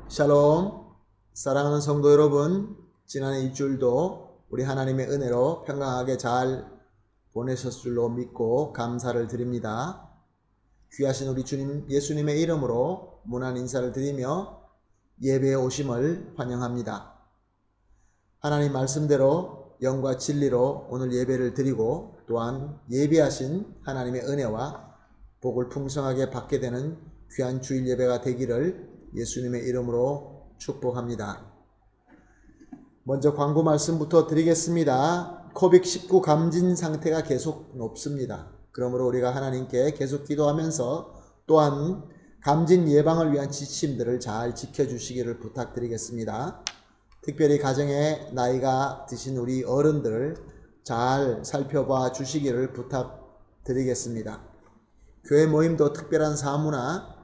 샬롬, 사랑하는 성도 여러분, 지난 일주일도 우리 하나님의 은혜로 평강하게 잘 보내셨을 줄로 믿고 감사를 드립니다. 귀하신 우리 주님 예수님의 이름으로 문안 인사를 드리며 예배에 오심을 환영합니다. 하나님 말씀대로 영과 진리로 오늘 예배를 드리고 또한 예비하신 하나님의 은혜와 복을 풍성하게 받게 되는 귀한 주일 예배가 되기를 예수님의 이름으로 축복합니다. 먼저 광고 말씀부터 드리겠습니다. 코빅19 감진 상태가 계속 높습니다. 그러므로 우리가 하나님께 계속 기도하면서 또한 감진 예방을 위한 지침들을 잘 지켜주시기를 부탁드리겠습니다. 특별히 가정에 나이가 드신 우리 어른들을 잘 살펴봐 주시기를 부탁드리겠습니다. 교회 모임도 특별한 사무나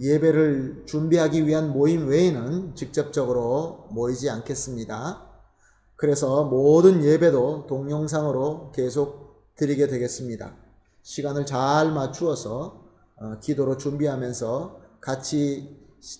예배를 준비하기 위한 모임 외에는 직접적으로 모이지 않겠습니다. 그래서 모든 예배도 동영상으로 계속 드리게 되겠습니다. 시간을 잘 맞추어서 기도로 준비하면서 같이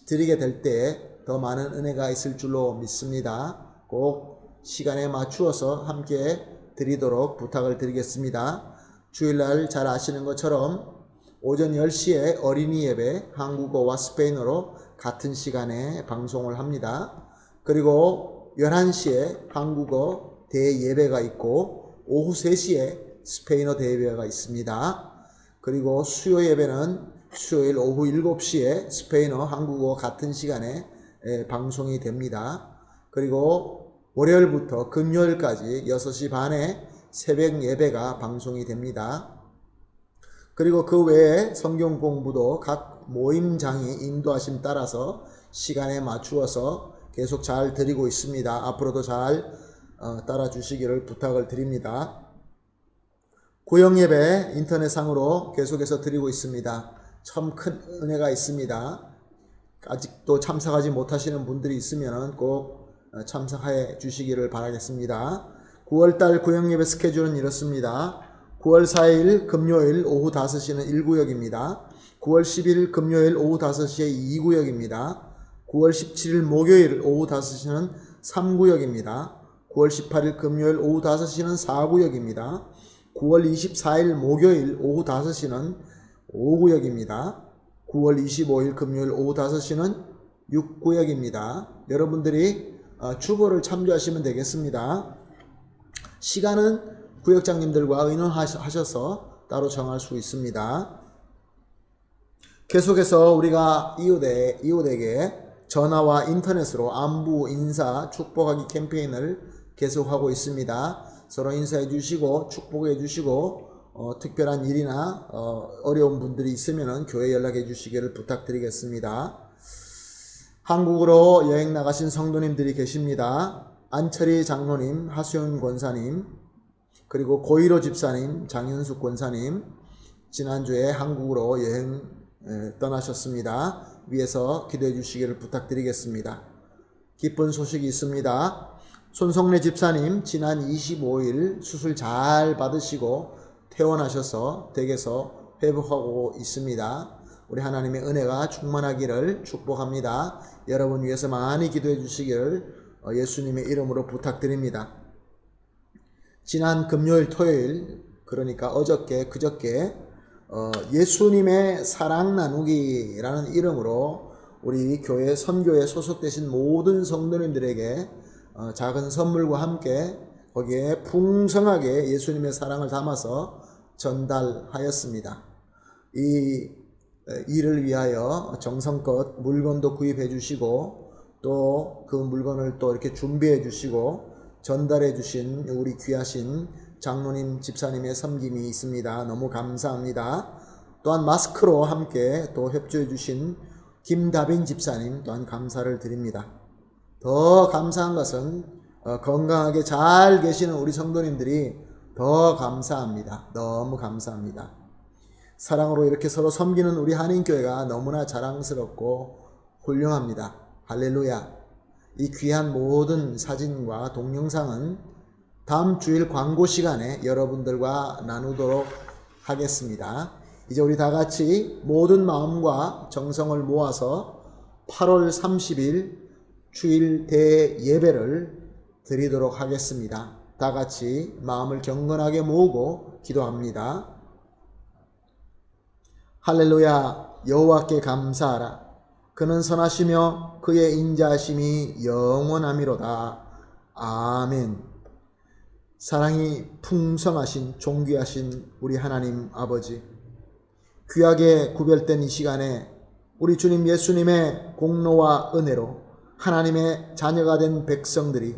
드리게 될 때 더 많은 은혜가 있을 줄로 믿습니다. 꼭 시간에 맞추어서 함께 드리도록 부탁을 드리겠습니다. 주일날 잘 아시는 것처럼 오전 10시에 어린이 예배 한국어와 스페인어로 같은 시간에 방송을 합니다. 그리고 11시에 한국어 대예배가 있고 오후 3시에 스페인어 대예배가 있습니다. 그리고 수요 예배는 수요일 오후 7시에 스페인어 한국어 같은 시간에 방송이 됩니다. 그리고 월요일부터 금요일까지 6시 반에 새벽 예배가 방송이 됩니다. 그리고 그 외에 성경 공부도 각 모임장이 인도하심 따라서 시간에 맞추어서 계속 잘 드리고 있습니다. 앞으로도 잘 따라 주시기를 부탁을 드립니다. 구역예배 인터넷상으로 계속해서 드리고 있습니다. 참 큰 은혜가 있습니다. 아직도 참석하지 못하시는 분들이 있으면 꼭 참석해 주시기를 바라겠습니다. 9월달 구역예배 스케줄은 이렇습니다. 9월 4일 금요일 오후 5시는 1구역입니다. 9월 10일 금요일 오후 5시에 2구역입니다. 9월 17일 목요일 오후 5시는 3구역입니다. 9월 18일 금요일 오후 5시는 4구역입니다. 9월 24일 목요일 오후 5시는 5구역입니다. 9월 25일 금요일 오후 5시는 6구역입니다. 여러분들이 주보를 참조하시면 되겠습니다. 시간은 구역장님들과 의논하셔서 따로 정할 수 있습니다. 계속해서 우리가 이웃에게 전화와 인터넷으로 안부, 인사, 축복하기 캠페인을 계속하고 있습니다. 서로 인사해 주시고 축복해 주시고 특별한 일이나 어려운 분들이 있으면 교회 연락해 주시기를 부탁드리겠습니다. 한국으로 여행 나가신 성도님들이 계십니다. 안철희 장로님, 하수영 권사님, 그리고 고일호 집사님, 장현숙 권사님 지난주에 한국으로 여행 떠나셨습니다. 위에서 기도해 주시기를 부탁드리겠습니다. 기쁜 소식이 있습니다. 손성래 집사님 지난 25일 수술 잘 받으시고 퇴원하셔서 댁에서 회복하고 있습니다. 우리 하나님의 은혜가 충만하기를 축복합니다. 여러분 위해서 많이 기도해 주시기를 예수님의 이름으로 부탁드립니다. 지난 금요일 토요일 그러니까 어저께 그저께 예수님의 사랑 나누기라는 이름으로 우리 교회 선교에 소속되신 모든 성도님들에게 작은 선물과 함께 거기에 풍성하게 예수님의 사랑을 담아서 전달하였습니다. 이 일을 위하여 정성껏 물건도 구입해 주시고 또 그 물건을 또 이렇게 준비해 주시고 전달해 주신 우리 귀하신 장로님 집사님의 섬김이 있습니다. 너무 감사합니다. 또한 마스크로 함께 또 협조해 주신 김다빈 집사님 또한 감사를 드립니다. 더 감사한 것은 건강하게 잘 계시는 우리 성도님들이 더 감사합니다. 너무 감사합니다. 사랑으로 이렇게 서로 섬기는 우리 한인교회가 너무나 자랑스럽고 훌륭합니다. 할렐루야. 이 귀한 모든 사진과 동영상은 다음 주일 광고 시간에 여러분들과 나누도록 하겠습니다. 이제 우리 다 같이 모든 마음과 정성을 모아서 8월 30일 주일 대예배를 드리도록 하겠습니다. 다 같이 마음을 경건하게 모으고 기도합니다. 할렐루야. 여호와께 감사하라. 그는 선하시며 그의 인자하심이 영원하미로다. 아멘. 사랑이 풍성하신 존귀하신 우리 하나님 아버지, 귀하게 구별된 이 시간에 우리 주님 예수님의 공로와 은혜로 하나님의 자녀가 된 백성들이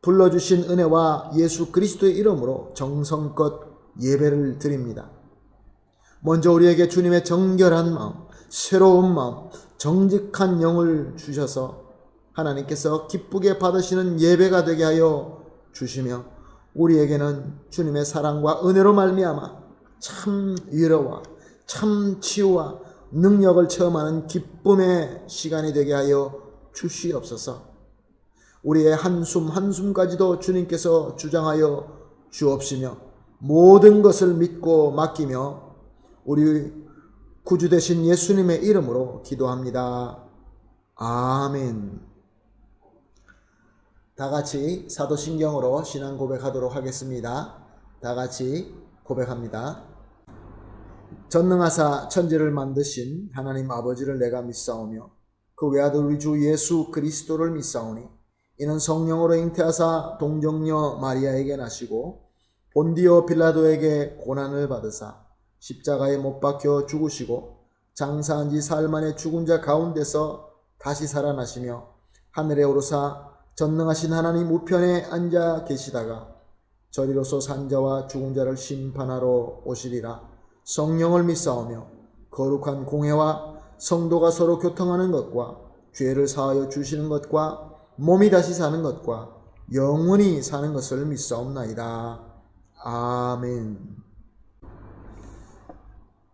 불러주신 은혜와 예수 그리스도의 이름으로 정성껏 예배를 드립니다. 먼저 우리에게 주님의 정결한 마음, 새로운 마음, 정직한 영을 주셔서 하나님께서 기쁘게 받으시는 예배가 되게 하여 주시며 우리에게는 주님의 사랑과 은혜로 말미암아 참 위로와 참 치유와 능력을 체험하는 기쁨의 시간이 되게 하여 주시옵소서. 우리의 한숨 한숨까지도 주님께서 주장하여 주옵시며 모든 것을 믿고 맡기며 우리 구주 되신 예수님의 이름으로 기도합니다. 아멘. 다 같이 사도신경으로 신앙 고백하도록 하겠습니다. 다 같이 고백합니다. 전능하사 천지를 만드신 하나님 아버지를 내가 믿사오며 그 외아들 우리 주 예수 그리스도를 믿사오니 이는 성령으로 잉태하사 동정녀 마리아에게 나시고 본디오 빌라도에게 고난을 받으사 십자가에 못 박혀 죽으시고 장사한 지 사흘 만에 죽은 자 가운데서 다시 살아나시며 하늘에 오르사 전능하신 하나님 우편에 앉아 계시다가 저리로서 산자와 죽은 자를 심판하러 오시리라. 성령을 믿사오며 거룩한 공회와 성도가 서로 교통하는 것과 죄를 사하여 주시는 것과 몸이 다시 사는 것과 영원히 사는 것을 믿사옵나이다. 아멘.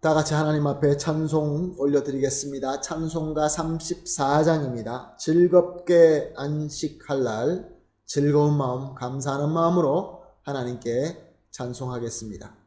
다 같이 하나님 앞에 찬송 올려드리겠습니다. 찬송가 34장입니다. 즐겁게 안식할 날 즐거운 마음 감사하는 마음으로 하나님께 찬송하겠습니다.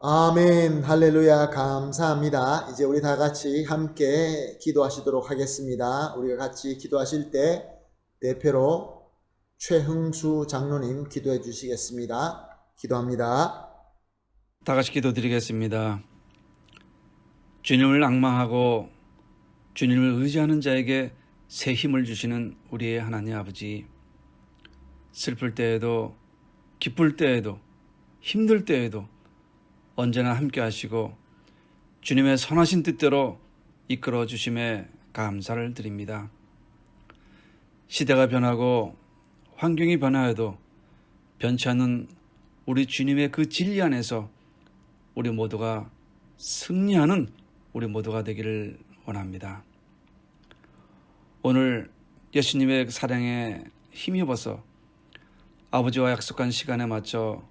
아멘. 할렐루야. 감사합니다. 이제 우리 다 같이 함께 기도하시도록 하겠습니다. 우리가 같이 기도하실 때 대표로 최흥수 장로님 기도해 주시겠습니다. 기도합니다. 다 같이 기도드리겠습니다. 주님을 앙망하고 주님을 의지하는 자에게 새 힘을 주시는 우리의 하나님 아버지, 슬플 때에도 기쁠 때에도 힘들 때에도 언제나 함께 하시고 주님의 선하신 뜻대로 이끌어 주심에 감사를 드립니다. 시대가 변하고 환경이 변하여도 변치 않는 우리 주님의 그 진리 안에서 우리 모두가 승리하는 우리 모두가 되기를 원합니다. 오늘 예수님의 사랑에 힘입어서 아버지와 약속한 시간에 맞춰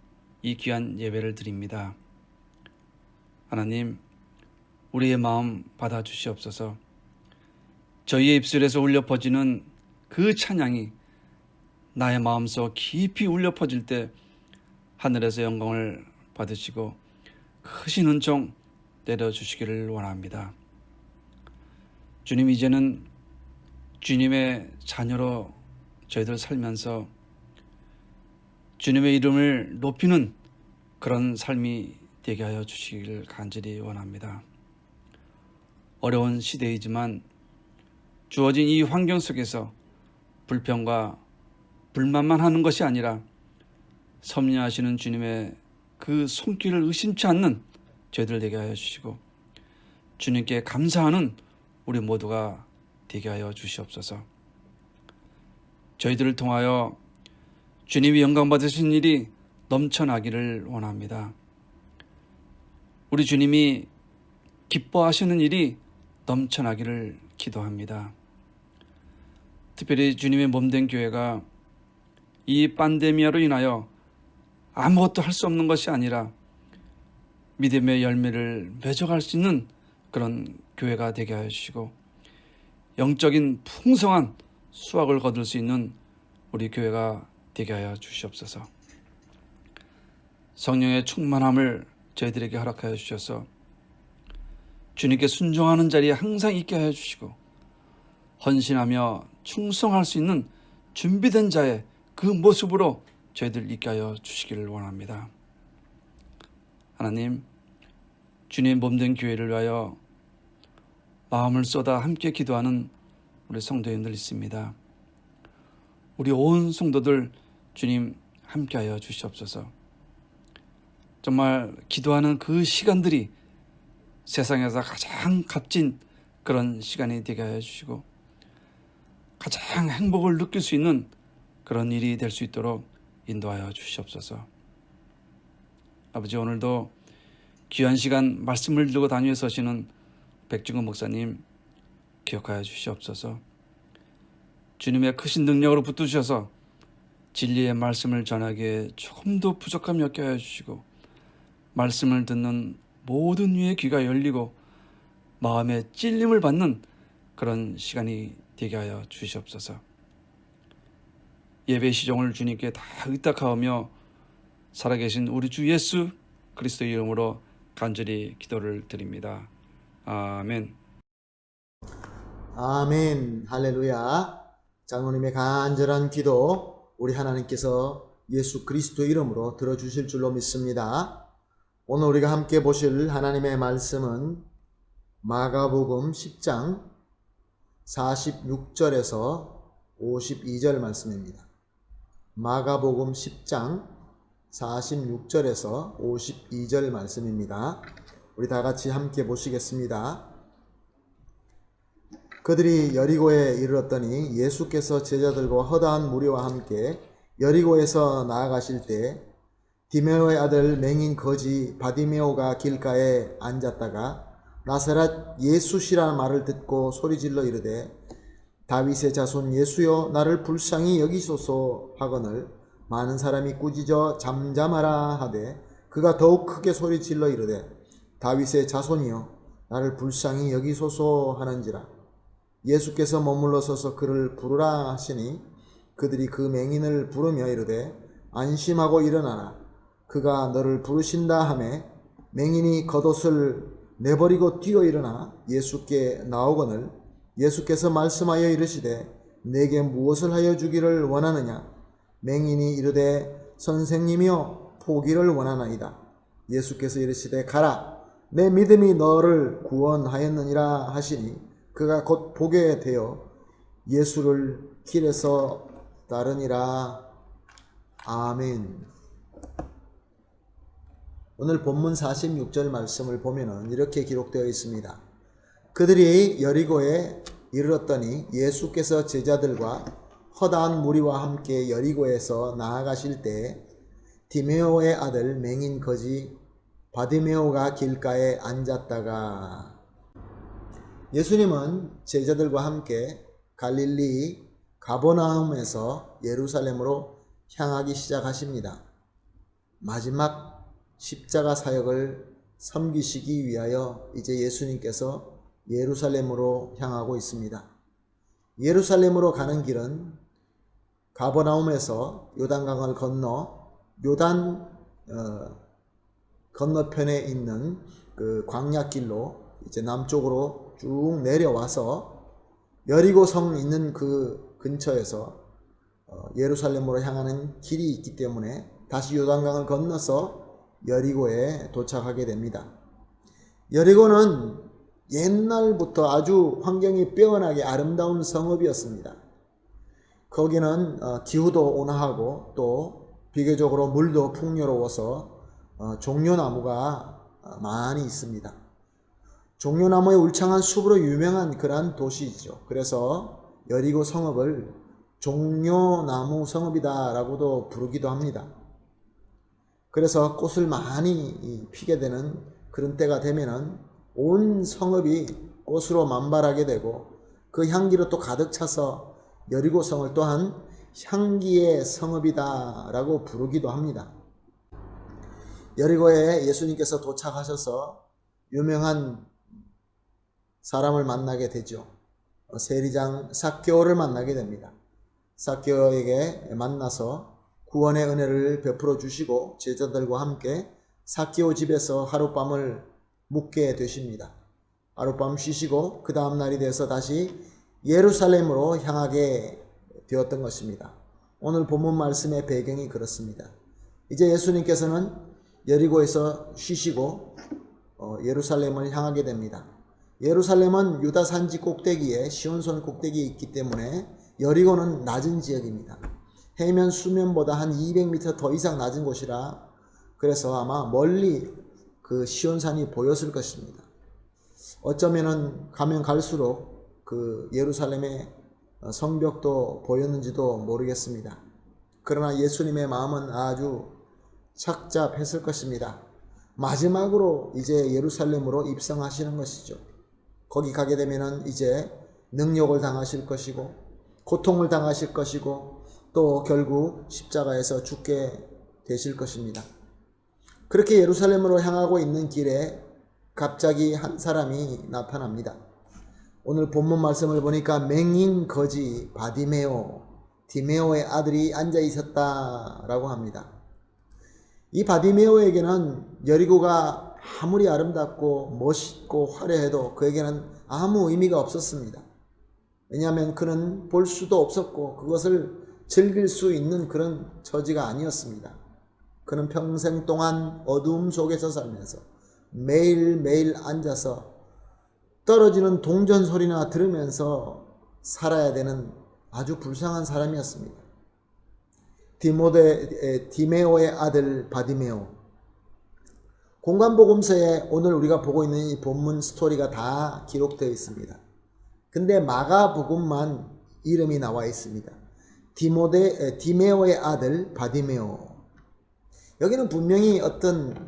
이 귀한 예배를 드립니다. 하나님, 우리의 마음 받아주시옵소서. 저희의 입술에서 울려 퍼지는 그 찬양이 나의 마음속 깊이 울려 퍼질 때 하늘에서 영광을 받으시고 크신 은총 내려주시기를 원합니다. 주님, 이제는 주님의 자녀로 저희들 살면서 주님의 이름을 높이는 그런 삶이 되게 하여 주시기를 간절히 원합니다. 어려운 시대이지만 주어진 이 환경 속에서 불평과 불만만 하는 것이 아니라 섭리하시는 주님의 그 손길을 의심치 않는 저희들 되게 하여 주시고 주님께 감사하는 우리 모두가 되게 하여 주시옵소서. 저희들을 통하여 주님이 영광 받으신 일이 넘쳐나기를 원합니다. 우리 주님이 기뻐하시는 일이 넘쳐나기를 기도합니다. 특별히 주님의 몸된 교회가 이 팬데미아로 인하여 아무것도 할 수 없는 것이 아니라 믿음의 열매를 맺어갈 수 있는 그런 교회가 되게 하여 주시고 영적인 풍성한 수확을 거둘 수 있는 우리 교회가 되게 하여 주시옵소서. 성령의 충만함을 저희들에게 허락하여 주셔서 주님께 순종하는 자리에 항상 있게 하여 주시고 헌신하며 충성할 수 있는 준비된 자의 그 모습으로 저희들 있게 하여 주시기를 원합니다. 하나님, 주님 몸된 교회를 위하여 마음을 쏟아 함께 기도하는 우리 성도님들 있습니다. 우리 온 성도들 주님 함께하여 주시옵소서. 정말 기도하는 그 시간들이 세상에서 가장 값진 그런 시간이 되게 하여 주시고 가장 행복을 느낄 수 있는 그런 일이 될 수 있도록 인도하여 주시옵소서. 아버지, 오늘도 귀한 시간 말씀을 들고 단위에 서시는 백중근 목사님 기억하여 주시옵소서. 주님의 크신 능력으로 붙드셔서 진리의 말씀을 전하기에 조금도 부족함이 없게 하여 주시고 말씀을 듣는 모든 이의 귀가 열리고 마음의 찔림을 받는 그런 시간이 되게 하여 주시옵소서. 예배 시종을 주님께 다 의탁하오며 살아계신 우리 주 예수 그리스도의 이름으로 간절히 기도를 드립니다. 아멘. 아멘. 할렐루야. 장로님의 간절한 기도 우리 하나님께서 예수 그리스도 이름으로 들어주실 줄로 믿습니다. 오늘 우리가 함께 보실 하나님의 말씀은 마가복음 10장 46절에서 52절 말씀입니다. 마가복음 10장 46절에서 52절 말씀입니다. 우리 다 같이 함께 보시겠습니다. 그들이 여리고에 이르렀더니 예수께서 제자들과 허다한 무리와 함께 여리고에서 나아가실 때 디메오의 아들 맹인 거지 바디메오가 길가에 앉았다가 나사렛 예수시라는 말을 듣고 소리질러 이르되 다윗의 자손 예수여 나를 불쌍히 여기소서 하거늘 많은 사람이 꾸짖어 잠잠하라 하되 그가 더욱 크게 소리질러 이르되 다윗의 자손이여 나를 불쌍히 여기소서 하는지라. 예수께서 머물러 서서 그를 부르라 하시니 그들이 그 맹인을 부르며 이르되 안심하고 일어나라 그가 너를 부르신다 하매 맹인이 겉옷을 내버리고 뛰어 일어나 예수께 나오거늘 예수께서 말씀하여 이르시되 내게 무엇을 하여 주기를 원하느냐. 맹인이 이르되 선생님이여 보기를 원하나이다. 예수께서 이르시되 가라 내 믿음이 너를 구원하였느니라 하시니 그가 곧 보게 되어 예수를 길에서 따르니라. 아멘. 오늘 본문 46절 말씀을 보면은 이렇게 기록되어 있습니다. 그들이 여리고에 이르렀더니 예수께서 제자들과 허다한 무리와 함께 여리고에서 나아가실 때 디메오의 아들 맹인 거지 바디메오가 길가에 앉았다가. 예수님은 제자들과 함께 갈릴리 가버나움에서 예루살렘으로 향하기 시작하십니다. 마지막 십자가 사역을 섬기시기 위하여 이제 예수님께서 예루살렘으로 향하고 있습니다. 예루살렘으로 가는 길은 가버나움에서 요단강을 건너 요단 건너편에 있는 그 광야길로 이제 남쪽으로 쭉 내려와서 여리고성 있는 그 근처에서 예루살렘으로 향하는 길이 있기 때문에 다시 요단강을 건너서 여리고에 도착하게 됩니다. 여리고는 옛날부터 아주 환경이 빼어나게 아름다운 성읍이었습니다. 거기는 기후도 온화하고 또 비교적으로 물도 풍요로워서 종려나무가 많이 있습니다. 종려나무의 울창한 숲으로 유명한 그러한 도시이죠. 그래서 여리고 성읍을 종려나무 성읍이다 라고도 부르기도 합니다. 그래서 꽃을 많이 피게 되는 그런 때가 되면은 온 성읍이 꽃으로 만발하게 되고 그 향기로 또 가득 차서 여리고 성을 또한 향기의 성읍이다 라고 부르기도 합니다. 여리고에 예수님께서 도착하셔서 유명한 사람을 만나게 되죠. 세리장 삭개오를 만나게 됩니다. 삭개오에게 만나서 구원의 은혜를 베풀어 주시고 제자들과 함께 삭개오 집에서 하룻밤을 묵게 되십니다. 하룻밤 쉬시고 그 다음 날이 돼서 다시 예루살렘으로 향하게 되었던 것입니다. 오늘 본문 말씀의 배경이 그렇습니다. 이제 예수님께서는 여리고에서 쉬시고 예루살렘을 향하게 됩니다. 예루살렘은 유다 산지 꼭대기에 시온산 꼭대기에 있기 때문에 여리고는 낮은 지역입니다. 해면 수면보다 한 200m 더 이상 낮은 곳이라 그래서 아마 멀리 그 시온산이 보였을 것입니다. 어쩌면은 가면 갈수록 그 예루살렘의 성벽도 보였는지도 모르겠습니다. 그러나 예수님의 마음은 아주 착잡했을 것입니다. 마지막으로 이제 예루살렘으로 입성하시는 것이죠. 거기 가게 되면은 이제 능욕을 당하실 것이고 고통을 당하실 것이고 또 결국 십자가에서 죽게 되실 것입니다. 그렇게 예루살렘으로 향하고 있는 길에 갑자기 한 사람이 나타납니다. 오늘 본문 말씀을 보니까 맹인 거지 바디메오, 디메오의 아들이 앉아 있었다라고 합니다. 이 바디메오에게는 여리고가 아무리 아름답고 멋있고 화려해도 그에게는 아무 의미가 없었습니다. 왜냐하면 그는 볼 수도 없었고 그것을 즐길 수 있는 그런 처지가 아니었습니다. 그는 평생 동안 어두움 속에서 살면서 매일매일 앉아서 떨어지는 동전 소리나 들으면서 살아야 되는 아주 불쌍한 사람이었습니다. 디메오의 아들 바디메오. 공관복음서에 오늘 우리가 보고 있는 이 본문 스토리가 다 기록되어 있습니다. 근데 마가복음만 이름이 나와 있습니다. 디메오의 아들 바디메오. 여기는 분명히 어떤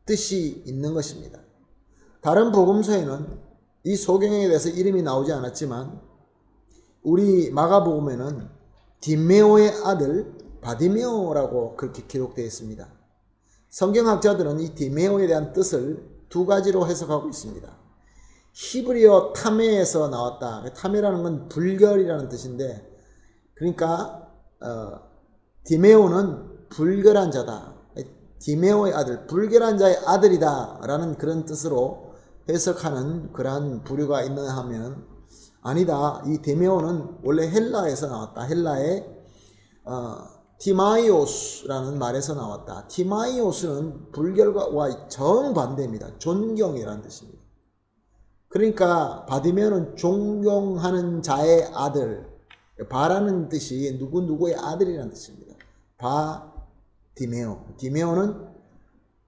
뜻이 있는 것입니다. 다른 복음서에는 이 소경에 대해서 이름이 나오지 않았지만 우리 마가복음에는 디메오의 아들 바디메오라고 그렇게 기록되어 있습니다. 성경학자들은 이 디메오에 대한 뜻을 두 가지로 해석하고 있습니다. 히브리어 타메에서 나왔다. 타메라는 건 불결이라는 뜻인데 그러니까 디메오는 불결한 자다. 디메오의 아들, 불결한 자의 아들이다 라는 그런 뜻으로 해석하는 그러한 부류가 있느냐 하면 아니다. 이 디메오는 원래 헬라에서 나왔다. 헬라의 티마이오스라는 말에서 나왔다. 티마이오스는 불결과 정반대입니다. 존경이라는 뜻입니다. 그러니까 바디메오는 존경하는 자의 아들, 바라는 뜻이 누구누구의 아들이라는 뜻입니다. 바디메오. 디메오는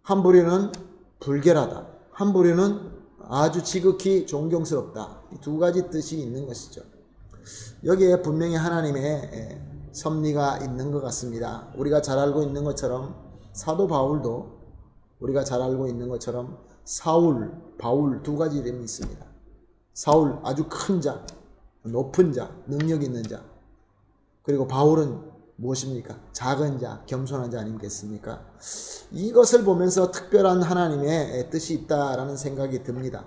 한 부류는 불결하다, 한 부류는 아주 지극히 존경스럽다. 이 두 가지 뜻이 있는 것이죠. 여기에 분명히 하나님의 섭리가 있는 것 같습니다. 우리가 잘 알고 있는 것처럼 사도 바울도 우리가 잘 알고 있는 것처럼 사울, 바울 두 가지 이름이 있습니다. 사울 아주 큰 자, 높은 자, 능력 있는 자. 그리고 바울은 무엇입니까? 작은 자, 겸손한 자 아니겠습니까? 이것을 보면서 특별한 하나님의 뜻이 있다라는 생각이 듭니다.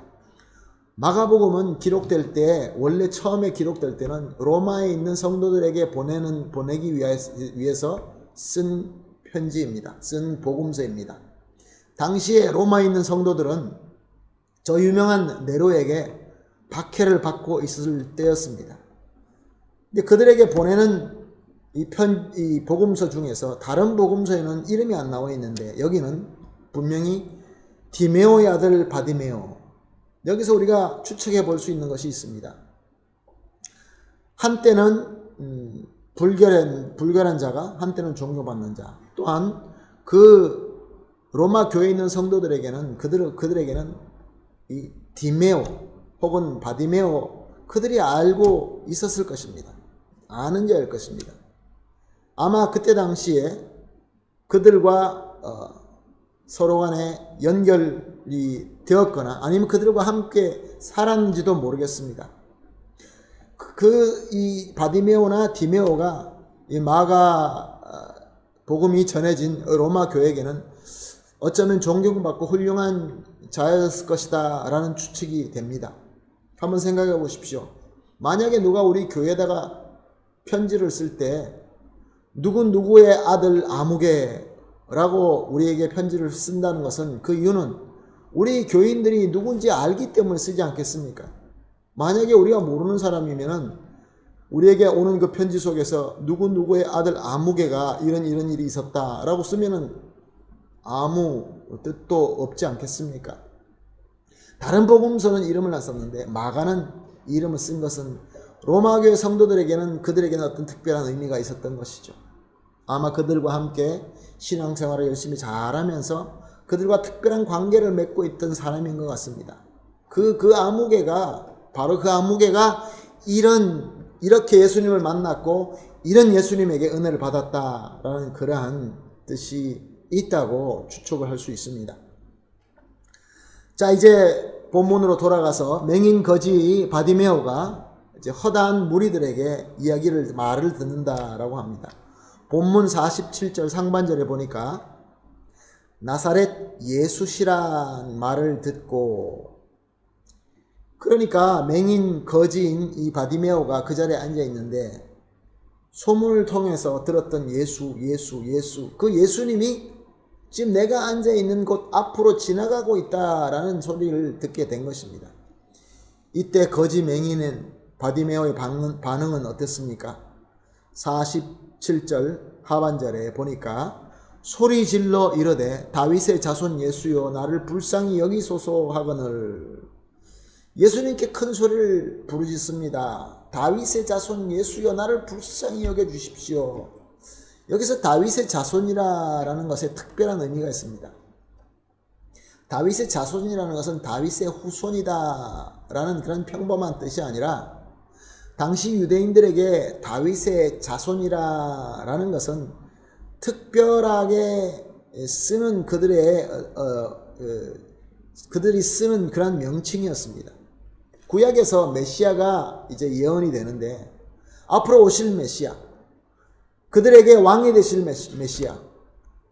마가복음은 기록될 때, 원래 처음에 기록될 때는 로마에 있는 성도들에게 보내기 위해서 쓴 편지입니다. 쓴 복음서입니다. 당시에 로마에 있는 성도들은 저 유명한 네로에게 박해를 받고 있을 때였습니다. 근데 그들에게 보내는 이 복음서 중에서 다른 복음서에는 이름이 안 나와 있는데 여기는 분명히 디메오의 아들 바디메오. 여기서 우리가 추측해 볼 수 있는 것이 있습니다. 한때는 불결한 자가, 한때는 존경받는 자. 또한 그 로마 교회에 있는 성도들에게는 그들에게는 이 디메오 혹은 바디메오 그들이 알고 있었을 것입니다. 아는 자일 것입니다. 아마 그때 당시에 그들과 서로 간에 연결이 되었거나 아니면 그들과 함께 살았는지도 모르겠습니다. 이 바디메오나 디메오가 이 마가 복음이 전해진 로마 교회에게는 어쩌면 존경받고 훌륭한 자였을 것이다 라는 추측이 됩니다. 한번 생각해 보십시오. 만약에 누가 우리 교회에다가 편지를 쓸 때 누구의 아들 아무개라고 우리에게 편지를 쓴다는 것은 그 이유는 우리 교인들이 누군지 알기 때문에 쓰지 않겠습니까? 만약에 우리가 모르는 사람이면은 우리에게 오는 그 편지 속에서 누구의 아들 아무개가 이런 일이 있었다라고 쓰면은 아무 뜻도 없지 않겠습니까? 다른 복음서는 이름을 안 썼는데 마가는 이름을 쓴 것은 로마교회 성도들에게는 그들에게는 어떤 특별한 의미가 있었던 것이죠. 아마 그들과 함께 신앙생활을 열심히 잘하면서 그들과 특별한 관계를 맺고 있던 사람인 것 같습니다. 그 아무개가 바로 그 아무개가 이렇게 예수님을 만났고 이런 예수님에게 은혜를 받았다라는 그러한 뜻이 있다고 추측을 할 수 있습니다. 자, 이제 본문으로 돌아가서 맹인 거지 바디메오가 이제 허다한 무리들에게 말을 듣는다라고 합니다. 본문 47절 상반절에 보니까 나사렛 예수시란 말을 듣고, 그러니까 맹인 거지인 이 바디메오가 그 자리에 앉아 있는데 소문을 통해서 들었던 예수 그 예수님이 지금 내가 앉아 있는 곳 앞으로 지나가고 있다라는 소리를 듣게 된 것입니다. 이때 거지 맹인은 바디메오의 반응은 어땠습니까? 47절 하반절에 보니까 소리 질러 이르되 다윗의 자손 예수여 나를 불쌍히 여기소서 하거늘. 예수님께 큰 소리를 부르짖습니다. 다윗의 자손 예수여 나를 불쌍히 여겨주십시오. 여기서 다윗의 자손이라는 것에 특별한 의미가 있습니다. 다윗의 자손이라는 것은 다윗의 후손이다라는 그런 평범한 뜻이 아니라 당시 유대인들에게 다윗의 자손이라는 것은 특별하게 쓰는 그들이 쓰는 그런 명칭이었습니다. 구약에서 메시아가 이제 예언이 되는데 앞으로 오실 메시아, 그들에게 왕이 되실 메시아,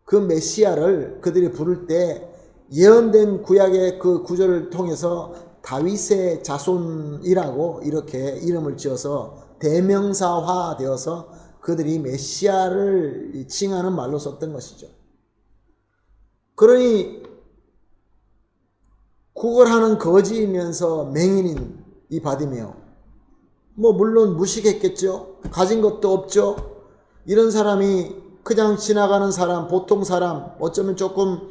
그 메시아를 그들이 부를 때 예언된 구약의 그 구절을 통해서 다윗의 자손이라고 이렇게 이름을 지어서 대명사화 되어서 그들이 메시아를 칭하는 말로 썼던 것이죠. 그러니 구걸하는 거지이면서 맹인인 이 바디메오, 물론 무식했겠죠. 가진 것도 없죠. 이런 사람이 그냥 지나가는 사람, 보통 사람, 어쩌면 조금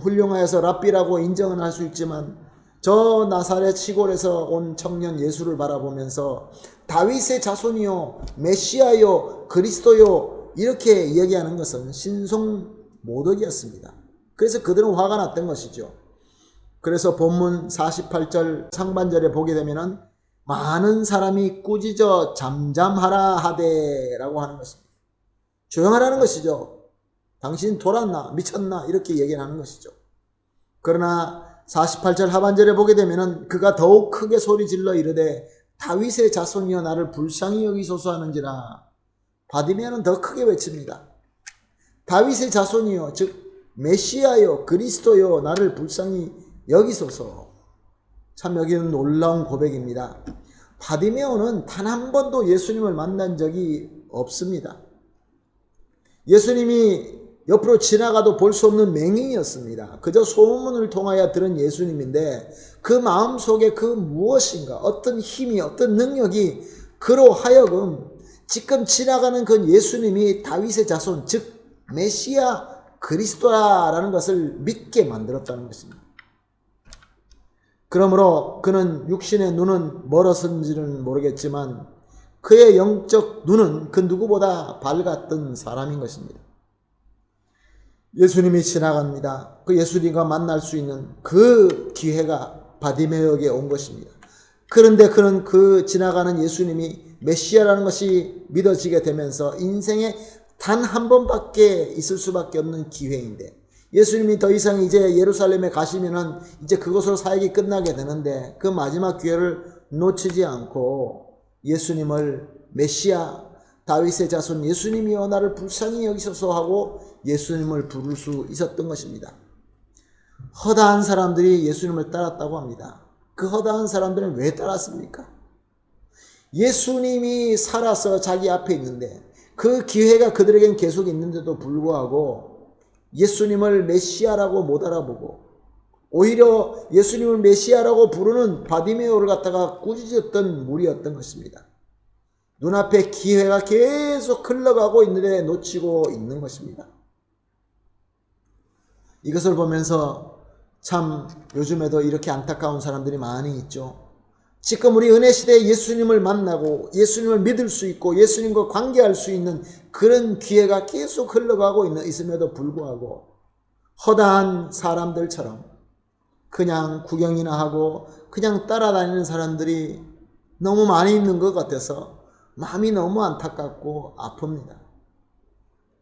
훌륭하여서 랍비라고 인정은 할 수 있지만 저 나사렛 시골에서 온 청년 예수를 바라보면서 다윗의 자손이요, 메시아요, 그리스도요 이렇게 이야기하는 것은 신송모독이었습니다. 그래서 그들은 화가 났던 것이죠. 그래서 본문 48절 상반절에 보게 되면은 많은 사람이 꾸짖어 잠잠하라 하되 라고 하는 것입니다. 조용하라는 것이죠. 당신 돌았나 미쳤나 이렇게 얘기하는 것이죠. 그러나 48절 하반절에 보게 되면은 그가 더욱 크게 소리 질러 이르되 다윗의 자손이여 나를 불쌍히 여기소서 하는지라. 바디메오는 더 크게 외칩니다. 다윗의 자손이여 즉 메시아여 그리스도여 나를 불쌍히 여기소서. 참 여기는 놀라운 고백입니다. 바디메오는 단 한 번도 예수님을 만난 적이 없습니다. 예수님이 옆으로 지나가도 볼 수 없는 맹인이었습니다. 그저 소문을 통하여 들은 예수님인데 그 마음속에 그 무엇인가 어떤 힘이 어떤 능력이 그로 하여금 지금 지나가는 그 예수님이 다윗의 자손 즉 메시아 그리스도라는 것을 믿게 만들었다는 것입니다. 그러므로 그는 육신의 눈은 멀었은지는 모르겠지만 그의 영적 눈은 그 누구보다 밝았던 사람인 것입니다. 예수님이 지나갑니다. 그 예수님과 만날 수 있는 그 기회가 바디메오에게 온 것입니다. 그런데 그는 그 지나가는 예수님이 메시아라는 것이 믿어지게 되면서 인생에 단 한 번밖에 있을 수밖에 없는 기회인데 예수님이 더 이상 이제 예루살렘에 가시면은 이제 그것으로 사역이 끝나게 되는데 그 마지막 기회를 놓치지 않고 예수님을 메시아 다윗의 자손 예수님이여 나를 불쌍히 여기소서 하고 예수님을 부를 수 있었던 것입니다. 허다한 사람들이 예수님을 따랐다고 합니다. 그 허다한 사람들은 왜 따랐습니까? 예수님이 살아서 자기 앞에 있는데 그 기회가 그들에겐 계속 있는데도 불구하고 예수님을 메시아라고 못 알아보고 오히려 예수님을 메시아라고 부르는 바디메오를 갖다가 꾸짖었던 무리였던 것입니다. 눈앞에 기회가 계속 흘러가고 있는데 놓치고 있는 것입니다. 이것을 보면서 참 요즘에도 이렇게 안타까운 사람들이 많이 있죠. 지금 우리 은혜 시대에 예수님을 만나고 예수님을 믿을 수 있고 예수님과 관계할 수 있는 그런 기회가 계속 흘러가고 있음에도 불구하고 허다한 사람들처럼 그냥 구경이나 하고 그냥 따라다니는 사람들이 너무 많이 있는 것 같아서 마음이 너무 안타깝고 아픕니다.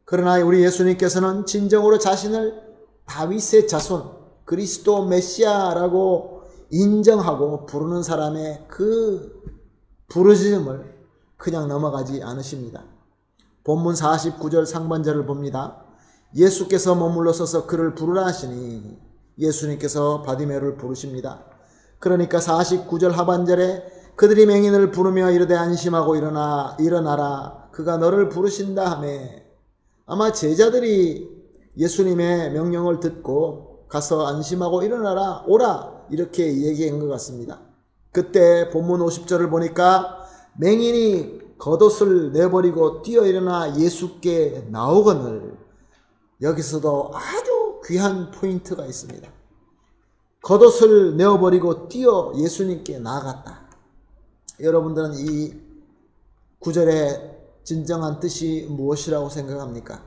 그러나 우리 예수님께서는 진정으로 자신을 다윗의 자손 그리스도 메시아라고 인정하고 부르는 사람의 그 부르짖음을 그냥 넘어가지 않으십니다. 본문 49절 상반절을 봅니다. 예수께서 머물러 서서 그를 부르라 하시니 예수님께서 바디메오를 부르십니다. 그러니까 49절 하반절에 그들이 맹인을 부르며 이르되 안심하고 일어나라 그가 너를 부르신다 하매 아마 제자들이 예수님의 명령을 듣고 가서 안심하고 일어나라 오라 이렇게 얘기한 것 같습니다. 그때 본문 50절을 보니까 맹인이 겉옷을 내버리고 뛰어 일어나 예수께 나오거늘 여기서도 아주 귀한 포인트가 있습니다. 겉옷을 내어버리고 뛰어 예수님께 나아갔다. 여러분들은 이 구절의 진정한 뜻이 무엇이라고 생각합니까?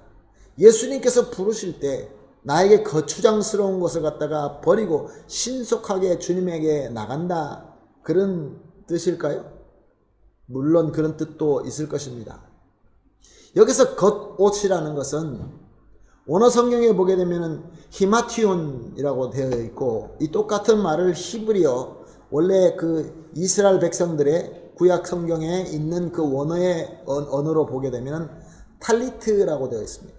예수님께서 부르실 때 나에게 거추장스러운 것을 갖다가 버리고 신속하게 주님에게 나간다 그런 뜻일까요? 물론 그런 뜻도 있을 것입니다. 여기서 겉옷이라는 것은 원어 성경에 보게 되면 히마티온이라고 되어 있고 이 똑같은 말을 히브리어 원래 그 이스라엘 백성들의 구약 성경에 있는 그 원어의 언어로 보게 되면 탈리트라고 되어 있습니다.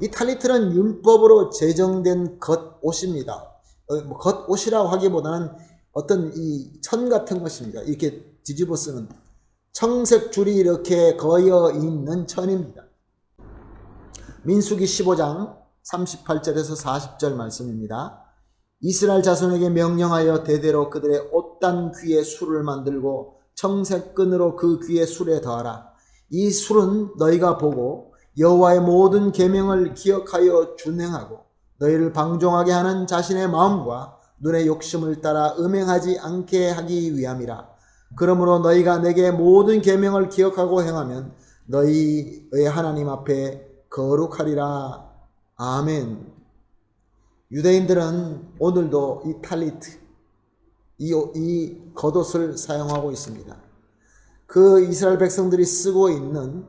이 탈리트는 율법으로 제정된 겉옷입니다. 겉옷이라고 하기보다는 어떤 이 천 같은 것입니다. 이렇게 뒤집어 쓰는 청색 줄이 이렇게 거여 있는 천입니다. 민수기 15장 38절에서 40절 말씀입니다. 이스라엘 자손에게 명령하여 대대로 그들의 옷단 귀에 술을 만들고 청색 끈으로 그 귀에 술에 더하라. 이 술은 너희가 보고 여호와의 모든 계명을 기억하여 준행하고 너희를 방종하게 하는 자신의 마음과 눈의 욕심을 따라 음행하지 않게 하기 위함이라. 그러므로 너희가 내게 모든 계명을 기억하고 행하면 너희의 하나님 앞에 거룩하리라. 아멘. 유대인들은 오늘도 이 탈리트, 이 겉옷을 사용하고 있습니다. 그 이스라엘 백성들이 쓰고 있는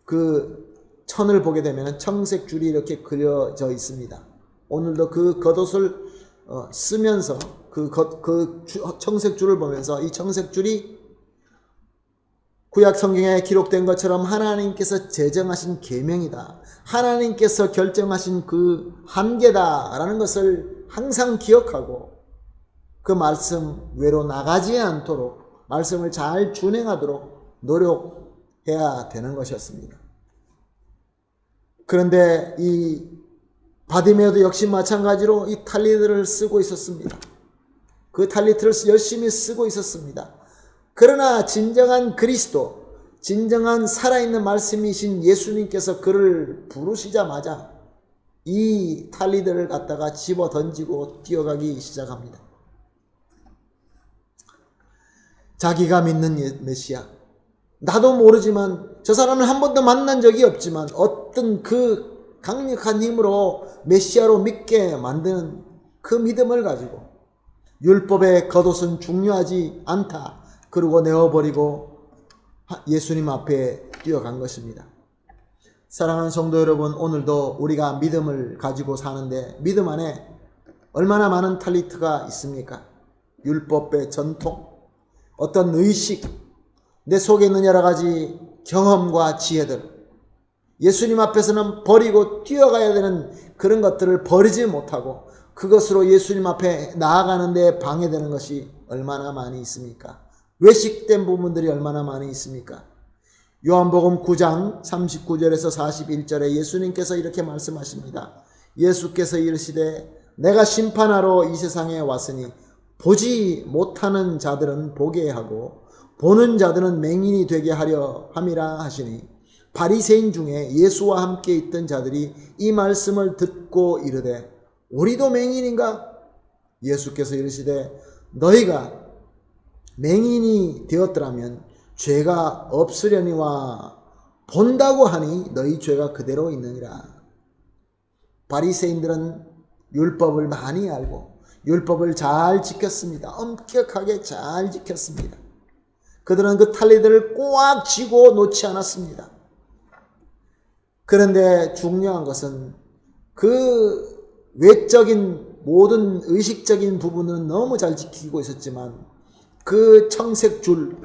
그 천을 보게 되면 청색 줄이 이렇게 그려져 있습니다. 오늘도 그 겉옷을 쓰면서 그 청색 줄을 보면서 이 청색 줄이 구약 성경에 기록된 것처럼 하나님께서 제정하신 계명이다. 하나님께서 결정하신 그 한계다라는 것을 항상 기억하고 그 말씀 외로 나가지 않도록 말씀을 잘 준행하도록 노력해야 되는 것이었습니다. 그런데 이 바디메오도 역시 마찬가지로 이 탈리트를 쓰고 있었습니다. 그 탈리트를 열심히 쓰고 있었습니다. 그러나 진정한 그리스도, 진정한 살아있는 말씀이신 예수님께서 그를 부르시자마자 이 탈리트를 갖다가 집어 던지고 뛰어가기 시작합니다. 자기가 믿는 메시아, 나도 모르지만 저 사람을 한 번도 만난 적이 없지만 어떤 그 강력한 힘으로 메시아로 믿게 만드는 그 믿음을 가지고 율법의 겉옷은 중요하지 않다. 그러고 내어버리고 예수님 앞에 뛰어간 것입니다. 사랑하는 성도 여러분, 오늘도 우리가 믿음을 가지고 사는데 믿음 안에 얼마나 많은 탈리트가 있습니까? 율법의 전통, 어떤 의식, 내 속에 있는 여러 가지 경험과 지혜들, 예수님 앞에서는 버리고 뛰어가야 되는 그런 것들을 버리지 못하고 그것으로 예수님 앞에 나아가는 데 방해되는 것이 얼마나 많이 있습니까? 외식된 부분들이 얼마나 많이 있습니까? 요한복음 9장 39절에서 41절에 예수님께서 이렇게 말씀하십니다. 예수께서 이르시되 내가 심판하러 이 세상에 왔으니 보지 못하는 자들은 보게 하고 보는 자들은 맹인이 되게 하려 함이라 하시니 바리새인 중에 예수와 함께 있던 자들이 이 말씀을 듣고 이르되 우리도 맹인인가? 예수께서 이르시되 너희가 맹인이 되었더라면 죄가 없으려니와 본다고 하니 너희 죄가 그대로 있느니라. 바리새인들은 율법을 많이 알고 율법을 잘 지켰습니다. 엄격하게 잘 지켰습니다. 그들은 그 탈리트를 꽉 쥐고 놓지 않았습니다. 그런데 중요한 것은 그 외적인 모든 의식적인 부분은 너무 잘 지키고 있었지만 그 청색 줄,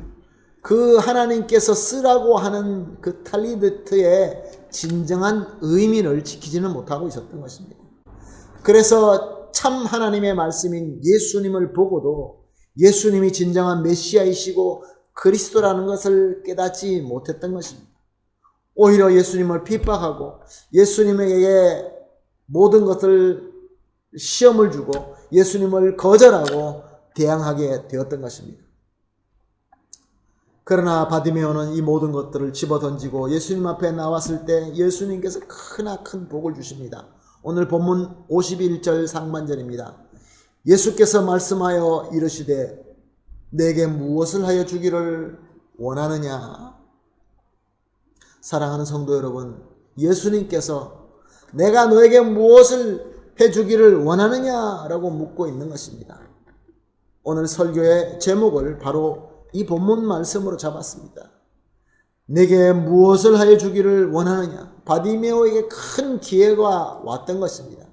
그 하나님께서 쓰라고 하는 그 탈리트의 진정한 의미를 지키지는 못하고 있었던 것입니다. 그래서 참 하나님의 말씀인 예수님을 보고도 예수님이 진정한 메시아이시고 그리스도라는 것을 깨닫지 못했던 것입니다. 오히려 예수님을 핍박하고 예수님에게 모든 것을 시험을 주고 예수님을 거절하고 대항하게 되었던 것입니다. 그러나 바디메오는 이 모든 것들을 집어던지고 예수님 앞에 나왔을 때 예수님께서 크나큰 복을 주십니다. 오늘 본문 51절 상반절입니다. 예수께서 말씀하여 이르시되 내게 무엇을 하여 주기를 원하느냐? 사랑하는 성도 여러분, 예수님께서 내가 너에게 무엇을 해주기를 원하느냐라고 묻고 있는 것입니다. 오늘 설교의 제목을 바로 이 본문 말씀으로 잡았습니다. 내게 무엇을 하여 주기를 원하느냐? 바디메오에게 큰 기회가 왔던 것입니다.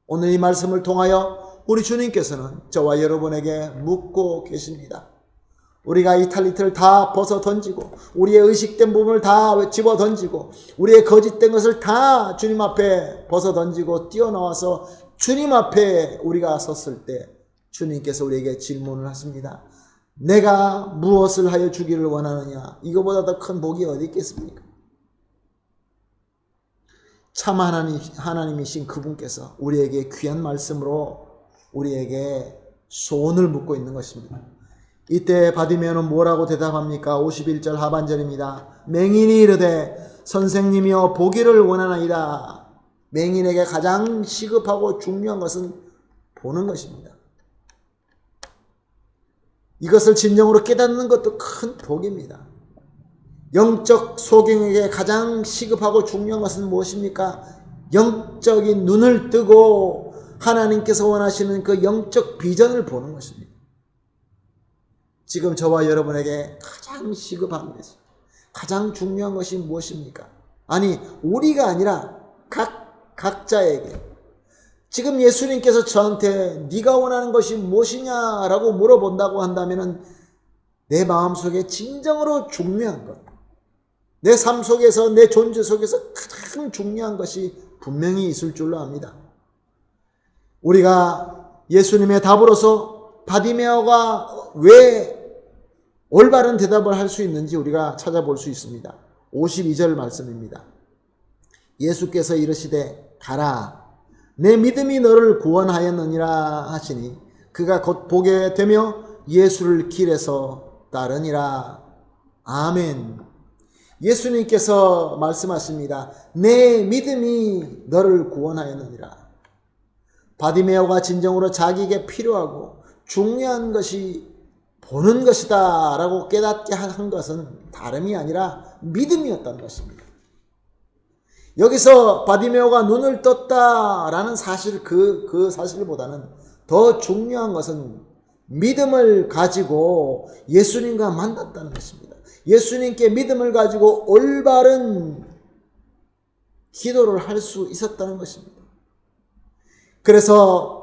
오늘 이 말씀을 통하여 우리 주님께서는 저와 여러분에게 묻고 계십니다. 우리가 이 탈리트를 다 벗어 던지고 우리의 의식된 부분을 다 집어 던지고 우리의 거짓된 것을 다 주님 앞에 벗어 던지고 뛰어나와서 주님 앞에 우리가 섰을 때 주님께서 우리에게 질문을 하십니다. 내가 무엇을 하여 주기를 원하느냐? 이거보다 더 큰 복이 어디 있겠습니까? 참 하나님이신 그분께서 우리에게 귀한 말씀으로 우리에게 소원을 묻고 있는 것입니다. 이때 바디메오는 뭐라고 대답합니까? 51절 하반절입니다. 맹인이 이르되 선생님이여 보기를 원하나이다. 맹인에게 가장 시급하고 중요한 것은 보는 것입니다. 이것을 진정으로 깨닫는 것도 큰 복입니다. 영적 소경에게 가장 시급하고 중요한 것은 무엇입니까? 영적인 눈을 뜨고 하나님께서 원하시는 그 영적 비전을 보는 것입니다. 지금 저와 여러분에게 가장 시급한 것이, 가장 중요한 것이 무엇입니까? 아니, 우리가 아니라 각자에게. 지금 예수님께서 저한테 네가 원하는 것이 무엇이냐라고 물어본다고 한다면 내 마음속에 진정으로 중요한 것, 내 삶 속에서, 내 존재 속에서 가장 중요한 것이 분명히 있을 줄로 압니다. 우리가 예수님의 답으로서 바디메어가 왜 올바른 대답을 할 수 있는지 우리가 찾아볼 수 있습니다. 52절 말씀입니다. 예수께서 이르시되 가라, 내 믿음이 너를 구원하였느니라 하시니 그가 곧 보게 되며 예수를 길에서 따르니라. 아멘. 예수님께서 말씀하십니다. 내 믿음이 너를 구원하였느니라. 바디메오가 진정으로 자기에게 필요하고 중요한 것이 보는 것이다 라고 깨닫게 한 것은 다름이 아니라 믿음이었다는 것입니다. 여기서 바디메오가 눈을 떴다라는 사실, 그 사실보다는 더 중요한 것은 믿음을 가지고 예수님과 만났다는 것입니다. 예수님께 믿음을 가지고 올바른 기도를 할 수 있었다는 것입니다. 그래서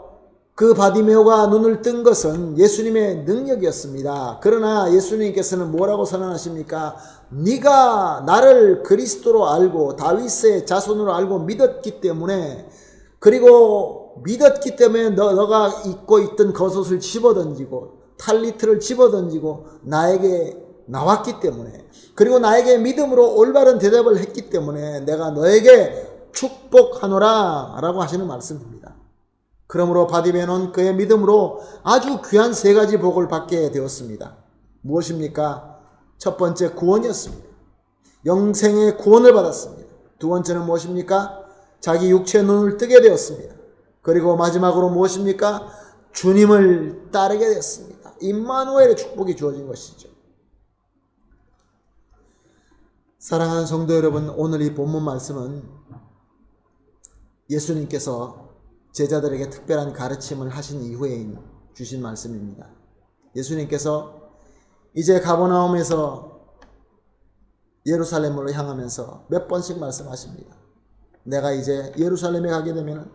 그 바디메오가 눈을 뜬 것은 예수님의 능력이었습니다. 그러나 예수님께서는 뭐라고 선언하십니까? 네가 나를 그리스도로 알고 다윗의 자손으로 알고 믿었기 때문에, 그리고 믿었기 때문에 너가 입고 있던 겉옷을 집어던지고 탈리트를 집어던지고 나에게 나왔기 때문에, 그리고 나에게 믿음으로 올바른 대답을 했기 때문에 내가 너에게 축복하노라 라고 하시는 말씀입니다. 그러므로 바디메오는 그의 믿음으로 아주 귀한 세 가지 복을 받게 되었습니다. 무엇입니까? 첫 번째, 구원이었습니다. 영생의 구원을 받았습니다. 두 번째는 무엇입니까? 자기 육체의 눈을 뜨게 되었습니다. 그리고 마지막으로 무엇입니까? 주님을 따르게 되었습니다. 임마누엘의 축복이 주어진 것이죠. 사랑하는 성도 여러분, 오늘 이 본문 말씀은 예수님께서 제자들에게 특별한 가르침을 하신 이후에 주신 말씀입니다. 예수님께서 이제 가버나움에서 예루살렘으로 향하면서 몇 번씩 말씀하십니다. 내가 이제 예루살렘에 가게 되면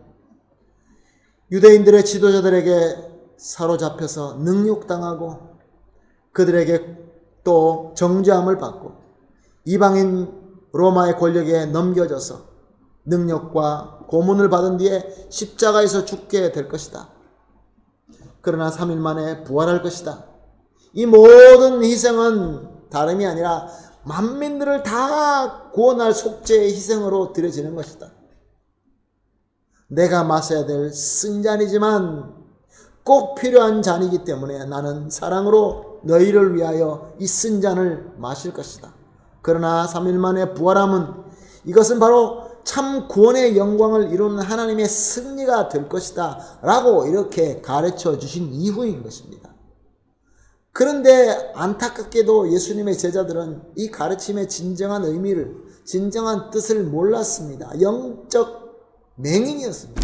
유대인들의 지도자들에게 사로잡혀서 능욕당하고 그들에게 또 정죄함을 받고 이방인 로마의 권력에 넘겨져서 능력과 고문을 받은 뒤에 십자가에서 죽게 될 것이다. 그러나 3일 만에 부활할 것이다. 이 모든 희생은 다름이 아니라 만민들을 다 구원할 속죄의 희생으로 드려지는 것이다. 내가 마셔야 될 쓴잔이지만 꼭 필요한 잔이기 때문에 나는 사랑으로 너희를 위하여 이 쓴잔을 마실 것이다. 그러나 3일 만에 부활함은 이것은 바로 참 구원의 영광을 이루는 하나님의 승리가 될 것이다 라고 이렇게 가르쳐 주신 이후인 것입니다. 그런데 안타깝게도 예수님의 제자들은 이 가르침의 진정한 의미를, 진정한 뜻을 몰랐습니다. 영적 맹인이었습니다.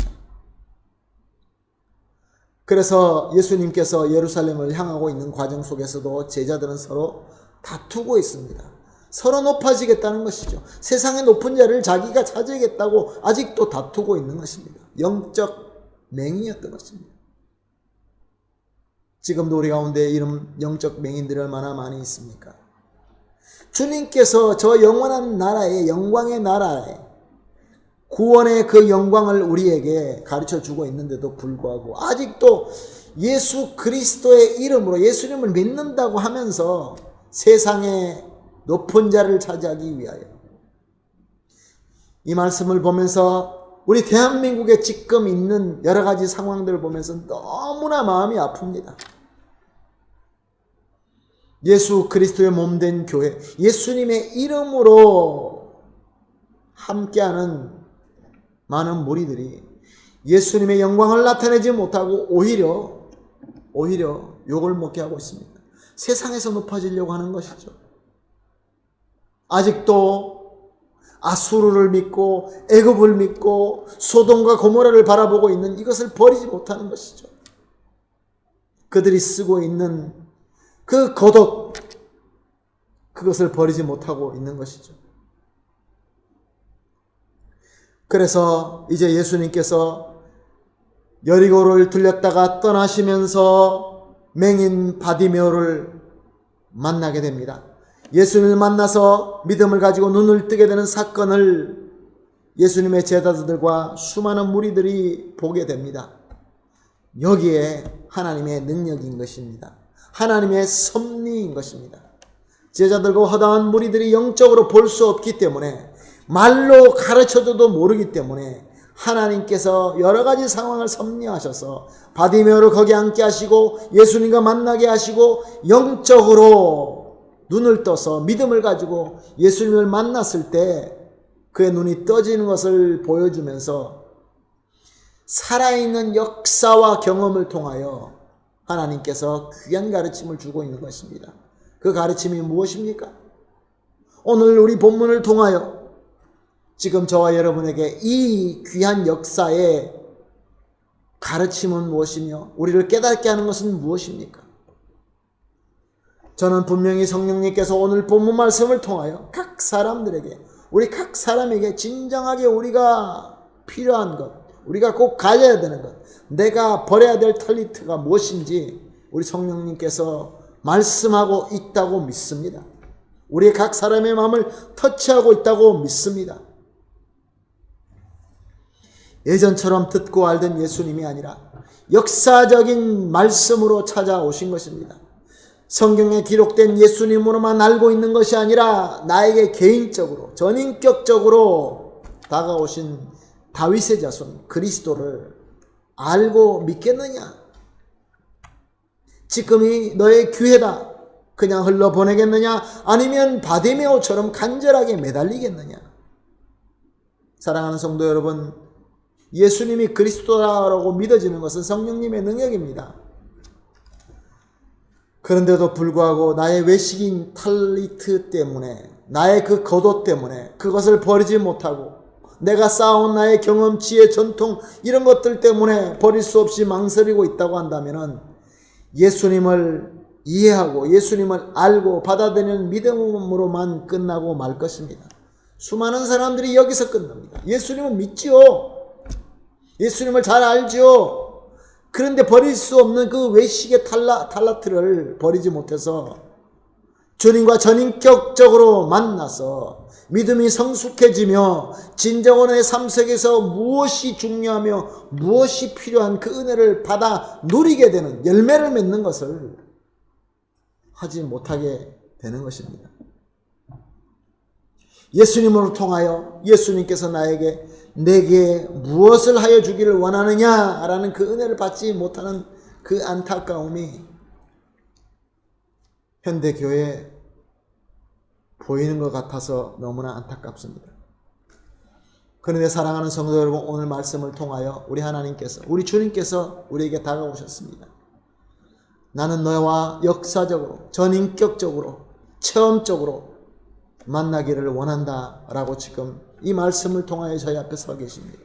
그래서 예수님께서 예루살렘을 향하고 있는 과정 속에서도 제자들은 서로 다투고 있습니다. 서로 높아지겠다는 것이죠. 세상의 높은 자리를 자기가 차지하겠다고 아직도 다투고 있는 것입니다. 영적 맹인이었던 것입니다. 지금도 우리 가운데 이런 영적 맹인들이 얼마나 많이 있습니까? 주님께서 저 영원한 나라의, 영광의 나라에 구원의 그 영광을 우리에게 가르쳐 주고 있는데도 불구하고 아직도 예수 그리스도의 이름으로 예수님을 믿는다고 하면서 세상의 높은 자를 차지하기 위하여, 이 말씀을 보면서 우리 대한민국에 지금 있는 여러 가지 상황들을 보면서 너무나 마음이 아픕니다. 예수 그리스도의 몸된 교회, 예수님의 이름으로 함께하는 많은 무리들이 예수님의 영광을 나타내지 못하고 오히려 욕을 먹게 하고 있습니다. 세상에서 높아지려고 하는 것이죠. 아직도 아수르를 믿고 애굽을 믿고 소돔과 고모라를 바라보고 있는 이것을 버리지 못하는 것이죠. 그들이 쓰고 있는 그 겉옷, 그것을 버리지 못하고 있는 것이죠. 그래서 이제 예수님께서 여리고를 들렸다가 떠나시면서 맹인 바디메오를 만나게 됩니다. 예수님을 만나서 믿음을 가지고 눈을 뜨게 되는 사건을 예수님의 제자들과 수많은 무리들이 보게 됩니다. 여기에 하나님의 능력인 것입니다. 하나님의 섭리인 것입니다. 제자들과 허다한 무리들이 영적으로 볼 수 없기 때문에, 말로 가르쳐줘도 모르기 때문에 하나님께서 여러 가지 상황을 섭리하셔서 바디메오를 거기 앉게 하시고 예수님과 만나게 하시고 영적으로 눈을 떠서 믿음을 가지고 예수님을 만났을 때 그의 눈이 떠지는 것을 보여주면서 살아있는 역사와 경험을 통하여 하나님께서 귀한 가르침을 주고 있는 것입니다. 그 가르침이 무엇입니까? 오늘 우리 본문을 통하여 지금 저와 여러분에게 이 귀한 역사의 가르침은 무엇이며 우리를 깨닫게 하는 것은 무엇입니까? 저는 분명히 성령님께서 오늘 본문 말씀을 통하여 각 사람들에게, 우리 각 사람에게 진정하게 우리가 필요한 것, 우리가 꼭 가져야 되는 것, 내가 버려야 될 탤리트가 무엇인지 우리 성령님께서 말씀하고 있다고 믿습니다. 우리 각 사람의 마음을 터치하고 있다고 믿습니다. 예전처럼 듣고 알던 예수님이 아니라 역사적인 말씀으로 찾아오신 것입니다. 성경에 기록된 예수님으로만 알고 있는 것이 아니라 나에게 개인적으로 전인격적으로 다가오신 다윗의 자손 그리스도를 알고 믿겠느냐? 지금이 너의 기회다. 그냥 흘러보내겠느냐? 아니면 바디메오처럼 간절하게 매달리겠느냐? 사랑하는 성도 여러분, 예수님이 그리스도라고 믿어지는 것은 성령님의 능력입니다. 그런데도 불구하고 나의 외식인 탤리트 때문에, 나의 그 겉옷 때문에 그것을 버리지 못하고 내가 쌓아온 나의 경험, 지혜, 전통 이런 것들 때문에 버릴 수 없이 망설이고 있다고 한다면 예수님을 이해하고 예수님을 알고 받아들이는 믿음으로만 끝나고 말 것입니다. 수많은 사람들이 여기서 끝납니다. 예수님을 믿지요. 예수님을 잘 알지요. 그런데 버릴 수 없는 그 외식의 탤라트를 버리지 못해서 주님과 전인격적으로 만나서 믿음이 성숙해지며 진정원의 삶 속에서 무엇이 중요하며 무엇이 필요한 그 은혜를 받아 누리게 되는, 열매를 맺는 것을 하지 못하게 되는 것입니다. 예수님으로 통하여 예수님께서 내게 무엇을 하여 주기를 원하느냐라는 그 은혜를 받지 못하는 그 안타까움이 현대교회에 보이는 것 같아서 너무나 안타깝습니다. 그런데 사랑하는 성도 여러분, 오늘 말씀을 통하여 우리 하나님께서, 우리 주님께서 우리에게 다가오셨습니다. 나는 너와 역사적으로, 전인격적으로, 체험적으로 만나기를 원한다 라고 지금 이 말씀을 통하여 저희 앞에 서 계십니다.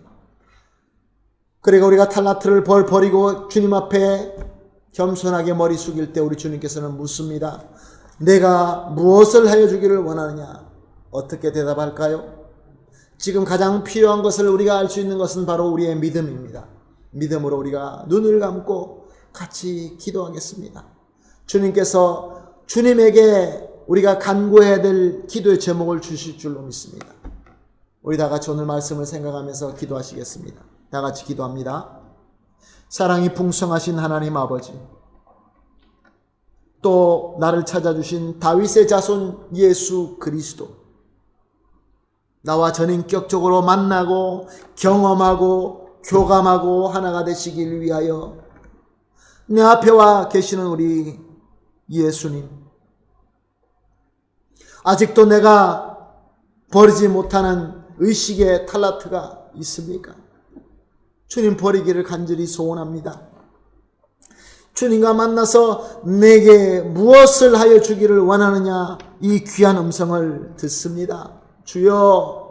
그리고 우리가 탤라트를 버리고 주님 앞에 겸손하게 머리 숙일 때 우리 주님께서는 묻습니다. 내가 무엇을 하여 주기를 원하느냐? 어떻게 대답할까요? 지금 가장 필요한 것을 우리가 알 수 있는 것은 바로 우리의 믿음입니다. 믿음으로 우리가 눈을 감고 같이 기도하겠습니다. 주님께서 주님에게 우리가 간구해야 될 기도의 제목을 주실 줄로 믿습니다. 우리 다 같이 오늘 말씀을 생각하면서 기도하시겠습니다. 다 같이 기도합니다. 사랑이 풍성하신 하나님 아버지, 또 나를 찾아주신 다윗의 자손 예수 그리스도, 나와 전인격적으로 만나고 경험하고 교감하고 하나가 되시길 위하여 내 앞에 와 계시는 우리 예수님, 아직도 내가 버리지 못하는 의식의 탤라트가 있습니까? 주님, 버리기를 간절히 소원합니다. 주님과 만나서 내게 무엇을 하여 주기를 원하느냐, 이 귀한 음성을 듣습니다. 주여,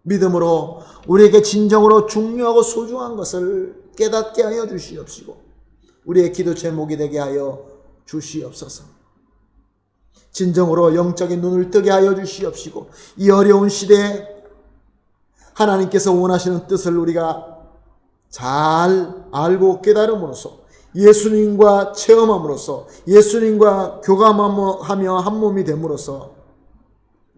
믿음으로 우리에게 진정으로 중요하고 소중한 것을 깨닫게 하여 주시옵시고 우리의 기도 제목이 되게 하여 주시옵소서. 진정으로 영적인 눈을 뜨게 하여 주시옵시고 이 어려운 시대에 하나님께서 원하시는 뜻을 우리가 잘 알고 깨달음으로써 예수님과 체험함으로써 예수님과 교감하며 한 몸이 됨으로써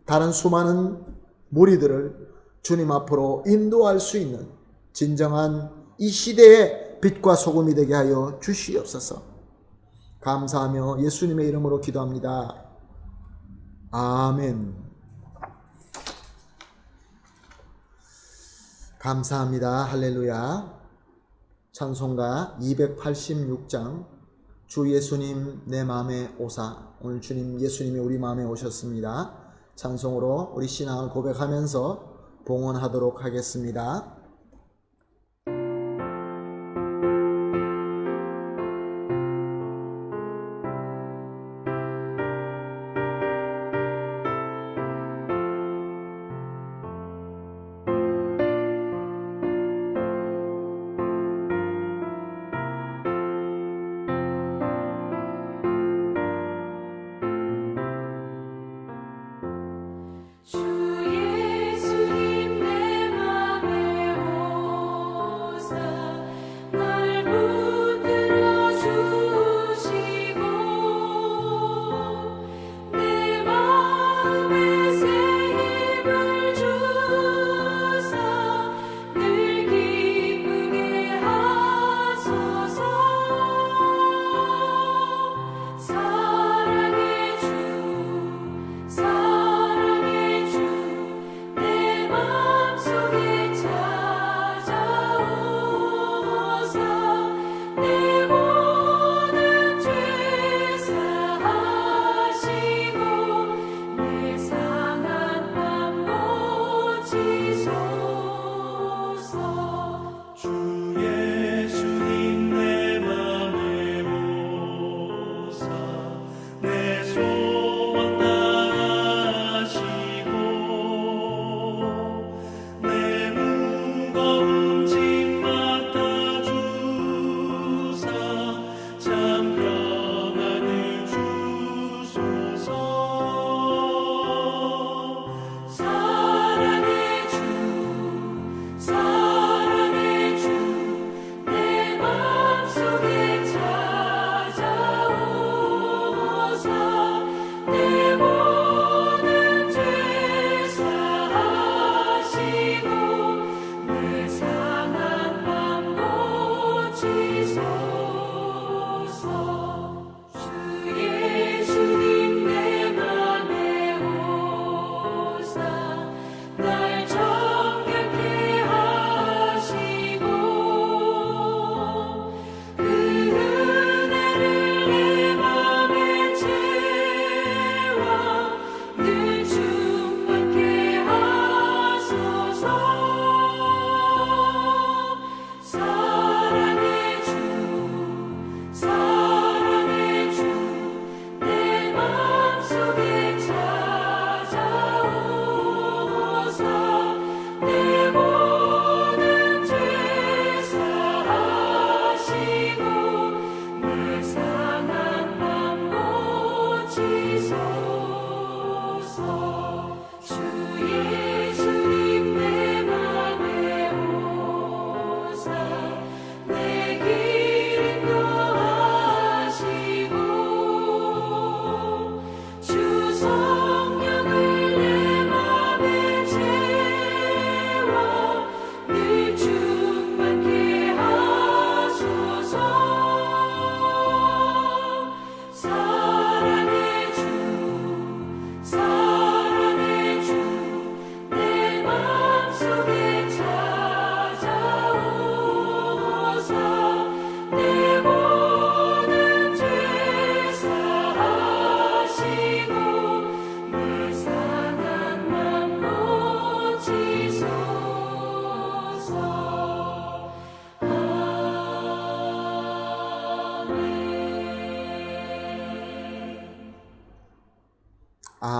다른 수많은 무리들을 주님 앞으로 인도할 수 있는 진정한 이 시대의 빛과 소금이 되게 하여 주시옵소서. 감사하며 예수님의 이름으로 기도합니다. 아멘. 감사합니다. 할렐루야. 찬송가 286장 주 예수님 내 마음에 오사. 오늘 주님 예수님이 우리 마음에 오셨습니다. 찬송으로 우리 신앙을 고백하면서 봉헌하도록 하겠습니다. 주 예수님 내 맘에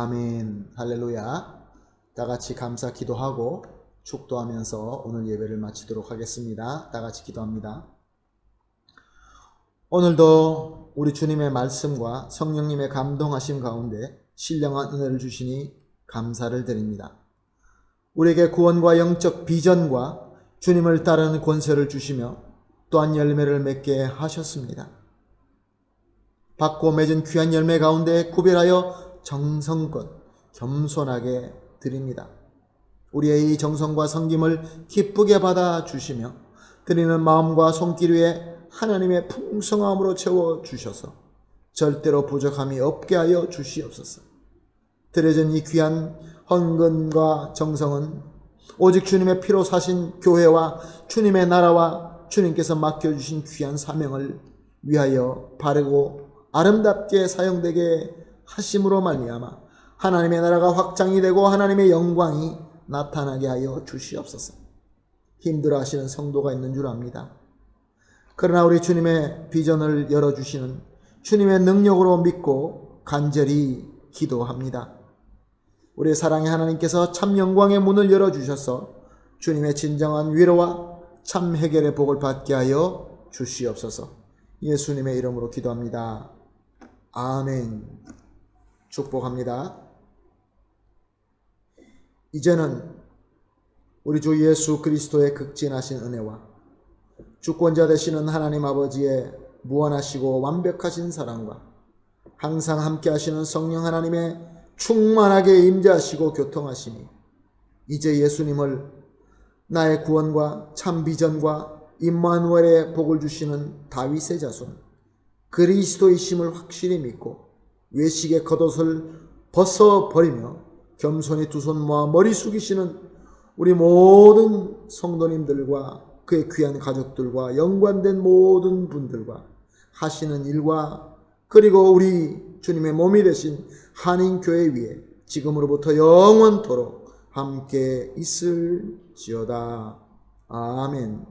아멘. 할렐루야. 다 같이 감사 기도하고 축도하면서 오늘 예배를 마치도록 하겠습니다. 다 같이 기도합니다. 오늘도 우리 주님의 말씀과 성령님의 감동하심 가운데 신령한 은혜를 주시니 감사를 드립니다. 우리에게 구원과 영적 비전과 주님을 따르는 권세를 주시며 또한 열매를 맺게 하셨습니다. 받고 맺은 귀한 열매 가운데 구별하여 정성껏 겸손하게 드립니다. 우리의 이 정성과 섬김을 기쁘게 받아 주시며 드리는 마음과 손길 위에 하나님의 풍성함으로 채워 주셔서 절대로 부족함이 없게 하여 주시옵소서. 드려진 이 귀한 헌금과 정성은 오직 주님의 피로 사신 교회와 주님의 나라와 주님께서 맡겨주신 귀한 사명을 위하여 바르고 아름답게 사용되게 하심으로 말미암아 하나님의 나라가 확장이 되고 하나님의 영광이 나타나게 하여 주시옵소서. 힘들어하시는 성도가 있는 줄 압니다. 그러나 우리 주님의 비전을 열어주시는 주님의 능력으로 믿고 간절히 기도합니다. 우리 사랑의 하나님께서 참 영광의 문을 열어주셔서 주님의 진정한 위로와 참 해결의 복을 받게 하여 주시옵소서. 예수님의 이름으로 기도합니다. 아멘. 축복합니다. 이제는 우리 주 예수 그리스도의 극진하신 은혜와 주권자 되시는 하나님 아버지의 무한하시고 완벽하신 사랑과 항상 함께 하시는 성령 하나님의 충만하게 임재하시고 교통하시니 이제 예수님을 나의 구원과 참 비전과 임마누엘의 복을 주시는 다윗의 자손 그리스도이심을 확실히 믿고 외식의 겉옷을 벗어버리며 겸손히 두 손 모아 머리 숙이시는 우리 모든 성도님들과 그의 귀한 가족들과 연관된 모든 분들과 하시는 일과 그리고 우리 주님의 몸이 되신 한인교회 위에 지금으로부터 영원토록 함께 있을지어다. 아멘.